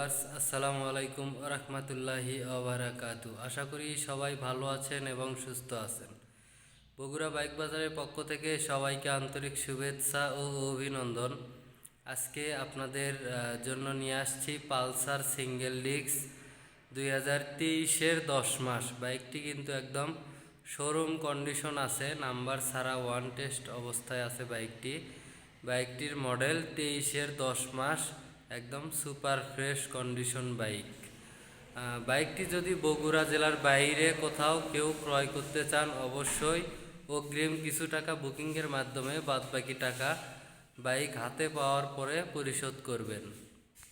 Viewers আসসালামু আলাইকুম রাহমাতুল্লাহি ওয়া বারাকাতু। আশা করি সবাই ভালো আছেন এবং সুস্থ আছেন। বগুড়া বাইক বাজারের পক্ষ থেকে সবাইকে আন্তরিক শুভেচ্ছা ও অভিনন্দন। আজকে আপনাদের জন্য নিয়ে আসছি পালসার সিঙ্গেল ডিস্ক 2023-এর 10 মাস। বাইকটি কিন্তু একদম শোরুম কন্ডিশন আছে, নাম্বার ছাড়া ওয়ান টেস্ট অবস্থায় আছে বাইকটির মডেল 23-এর 10 মাস, একদম সুপার ফ্রেশ কন্ডিশন বাইকটি যদি বগুড়া জেলার বাইরে কোথাও কেউ ক্রয় করতে চান অবশ্যই অগ্রিম কিছু টাকা বুকিংয়ের মাধ্যমে বাদবাকি টাকা বাইক হাতে পাওয়ার পরে পরিশোধ করবেন।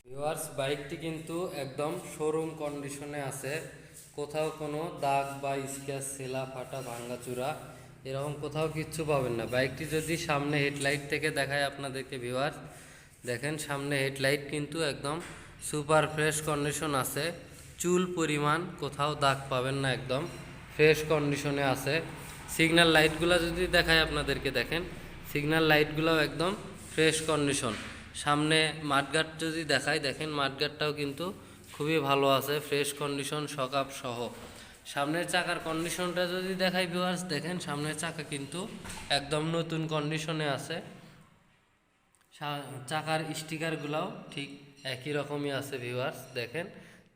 ভিউয়ার্স, বাইকটি কিন্তু একদম শোরুম কন্ডিশনে আছে, কোথাও কোনো দাগ বা স্ক্র্যাচ, ছেলা ফাটা, ভাঙ্গাচুরা এরকম কোথাও কিচ্ছু পাবেন না। বাইকটি যদি সামনে হেডলাইট থেকে দেখায় আপনাদেরকে ভিউয়ার্স, দেখেন সামনে হেডলাইট কিন্তু একদম সুপার ফ্রেশ কন্ডিশন আছে, চুল পরিমাণ কোথাও দাগ পাবেন না, একদম ফ্রেশ কন্ডিশনে আছে। সিগন্যাল লাইটগুলো যদি দেখায় আপনাদেরকে, দেখেন সিগন্যাল লাইটগুলোও একদম ফ্রেশ কন্ডিশন। সামনে মাঠগার্ড যদি দেখায়, দেখেন মাঠগার্ডটাও কিন্তু খুবই ভালো আছে, ফ্রেশ কন্ডিশন, শকআপ সহ। সামনের চাকার কন্ডিশনটা যদি দেখাই ভিউয়ার্স, দেখেন সামনের চাকা কিন্তু একদম নতুন কন্ডিশনে আছে। চাকার স্টিকারগুলোও ঠিক একই রকমই আছে ভিউয়ার্স, দেখেন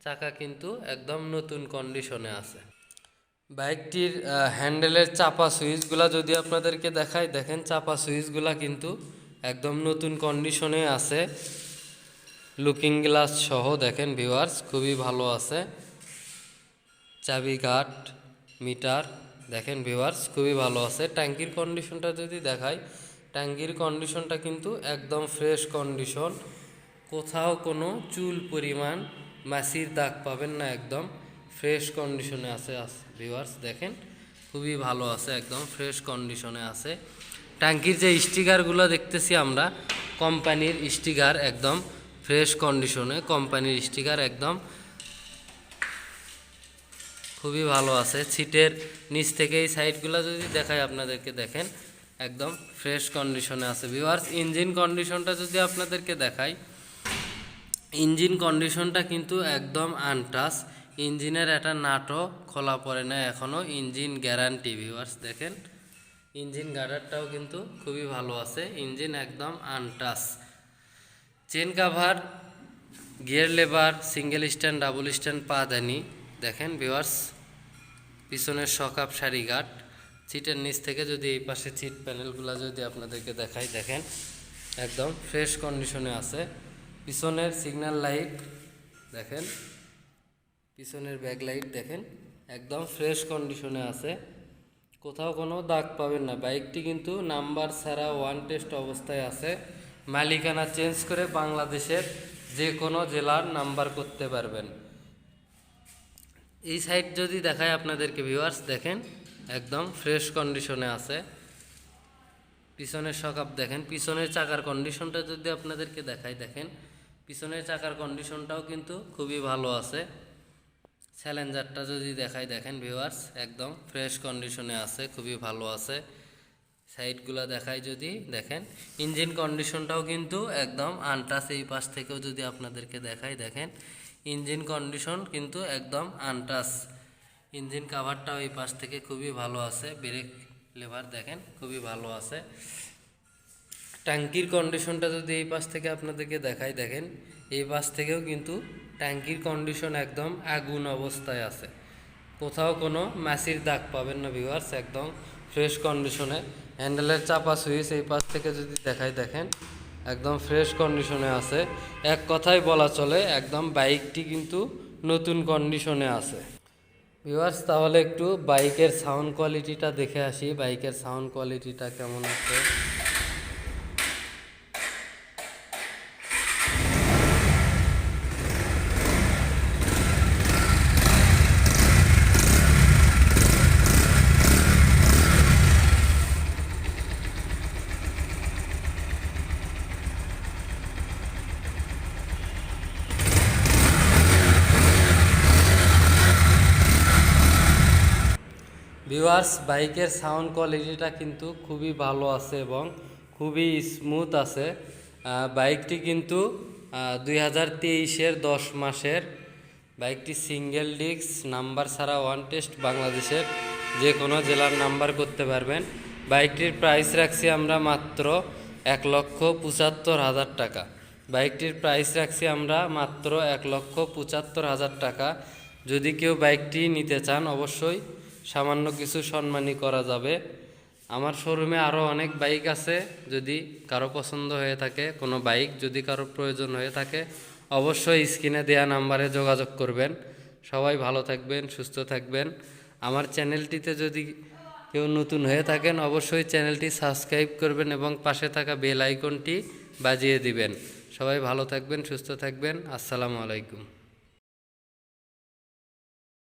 চাকা কিন্তু একদম নতুন কন্ডিশনে আছে। বাইকটির হ্যান্ডেলের চাপা সুইচগুলা যদি আপনাদেরকে দেখাই, দেখেন চাপা সুইচগুলা কিন্তু একদম নতুন কন্ডিশনে আছে, লুকিং গ্লাস সহ। দেখেন ভিউয়ার্স, খুবই ভালো আছে। চাবি কাঠ, মিটার, দেখেন ভিউয়ার্স খুবই ভালো আছে। ট্যাঙ্কির কন্ডিশনটা যদি দেখাই, ট্যাঙ্কির কন্ডিশনটা কিন্তু একদম ফ্রেশ কন্ডিশন, কোথাও কোনো চুল পরিমাণ মাছির দাগ পাবেন না, একদম ফ্রেশ কন্ডিশনে আছে ভিউয়ার্স, দেখেন খুবই ভালো আছে, একদম ফ্রেশ কন্ডিশনে আছে। ট্যাঙ্কির যে স্টিকারগুলো দেখতেছি আমরা, কোম্পানির স্টিকার, একদম ফ্রেশ কন্ডিশনে, কোম্পানির স্টিকার একদম খুবই ভালো আছে। সিটের নিচ থেকে এই সাইডগুলো যদি দেখাই আপনাদেরকে, দেখেন একদম ফ্রেশ কন্ডিশনে আছে ভিউয়ার্স। ইঞ্জিন কন্ডিশনটা যদি আপনাদেরকে দেখাই, ইঞ্জিন কন্ডিশনটা কিন্তু একদম আনটাচ, ইঞ্জিনের একটা নাটও খোলা পড়ে না এখনও, ইঞ্জিন গ্যারান্টি ভিউয়ার্স। দেখেন ইঞ্জিন গার্ডারটাও কিন্তু খুবই ভালো আছে, ইঞ্জিন একদম আনটাচ। চেন কাভার, গিয়ার লেবার, সিঙ্গেল স্ট্যান্ড, ডাবল স্ট্যান্ড পাদানি, দেখেন ভিউয়ার্স। পিছনের শকআপ সারি গার্ড, সিটের নিচ থেকে যদি এই পাশে সিট প্যানেলগুলো যদি আপনাদেরকে দেখাই, দেখেন একদম ফ্রেশ কন্ডিশনে আছে। পিছনের সিগন্যাল লাইট দেখেন, পিছনের ব্যাক লাইট দেখেন একদম ফ্রেশ কন্ডিশনে আছে, কোথাও কোনো দাগ পাবেন না। বাইকটি কিন্তু নাম্বার ছাড়া ওয়ান টেস্ট অবস্থায় আছে, মালিকানা চেঞ্জ করে বাংলাদেশের যে কোনো জেলার নাম্বার করতে পারবেন। এই সাইড যদি দেখায় আপনাদেরকে ভিউয়ার্স, দেখেন একদম ফ্রেশ কন্ডিশনে আছে। পিছনের শকআপ দেখেন, পিছনের চাকার কন্ডিশনটা যদি আপনাদেরকে দেখাই, দেখেন পিছনের চাকার কন্ডিশনটাও কিন্তু খুবই ভালো আছে। চ্যালেঞ্জারটা যদি দেখাই, দেখেন ভিউয়ার্স একদম ফ্রেশ কন্ডিশনে আছে, খুবই ভালো আছে। সাইডগুলো দেখাই যদি, দেখেন ইঞ্জিন কন্ডিশনটাও কিন্তু একদম আনটাচ। এই পাশ থেকেও যদি আপনাদেরকে দেখাই, দেখেন ইঞ্জিন কন্ডিশন কিন্তু একদম আনটাচ। ইঞ্জিন কাভারটাও এই পাশ থেকে খুবই ভালো আছে, ব্রেক লেভার দেখেন খুবই ভালো আছে। ট্যাঙ্কির কন্ডিশনটা যদি এই পাশ থেকে আপনাদেরকে দেখাই, দেখেন এই পাশ থেকেও কিন্তু ট্যাঙ্কির কন্ডিশন একদম আগুন অবস্থায় আছে, কোথাও কোনো মাছির দাগ পাবেন না ভিউয়ার্স, একদম ফ্রেশ কন্ডিশনে। হ্যান্ডেলের চাপা সুইচ এই পাশ থেকে যদি দেখাই, দেখেন একদম ফ্রেশ কন্ডিশনে আছে। এক কথায় বলা চলে একদম বাইকটি কিন্তু নতুন কন্ডিশনে আছে ভিউয়ার্স। তাহলে একটু বাইকের সাউন্ড কোয়ালিটিটা দেখে আসি, বাইকের সাউন্ড কোয়ালিটিটা কেমন আছে। ভিউয়ার্স, বাইকের সাউন্ড কোয়ালিটিটা কিন্তু খুবই ভালো আছে এবং খুবই স্মুথ আছে। বাইকটি কিন্তু 2023-এর 10 মাসের। বাইকটি সিঙ্গেল ডিস্ক, নাম্বার ছাড়া ওয়ান টেস্ট, বাংলাদেশের যে কোনো জেলার নাম্বার করতে পারবেন। বাইকটির প্রাইস রাখছি আমরা মাত্র 1,75,000 টাকা। বাইকটির প্রাইস রাখছি আমরা মাত্র 1,75,000 টাকা। যদি কেউ বাইকটি নিতে চান অবশ্যই সামান্য কিছু সম্মানী করা যাবে। আমার শোরুমে আরও অনেক বাইক আছে, যদি কারো পছন্দ হয়ে থাকে কোনো বাইক, যদি কারো প্রয়োজন হয়ে থাকে অবশ্যই স্ক্রিনে দেওয়া নাম্বারে যোগাযোগ করবেন। সবাই ভালো থাকবেন, সুস্থ থাকবেন। আমার চ্যানেলটিতে যদি কেউ নতুন হয়ে থাকেন অবশ্যই চ্যানেলটি সাবস্ক্রাইব করবেন এবং পাশে থাকা বেল আইকনটি বাজিয়ে দিবেন। সবাই ভালো থাকবেন, সুস্থ থাকবেন। আসসালামু আলাইকুম।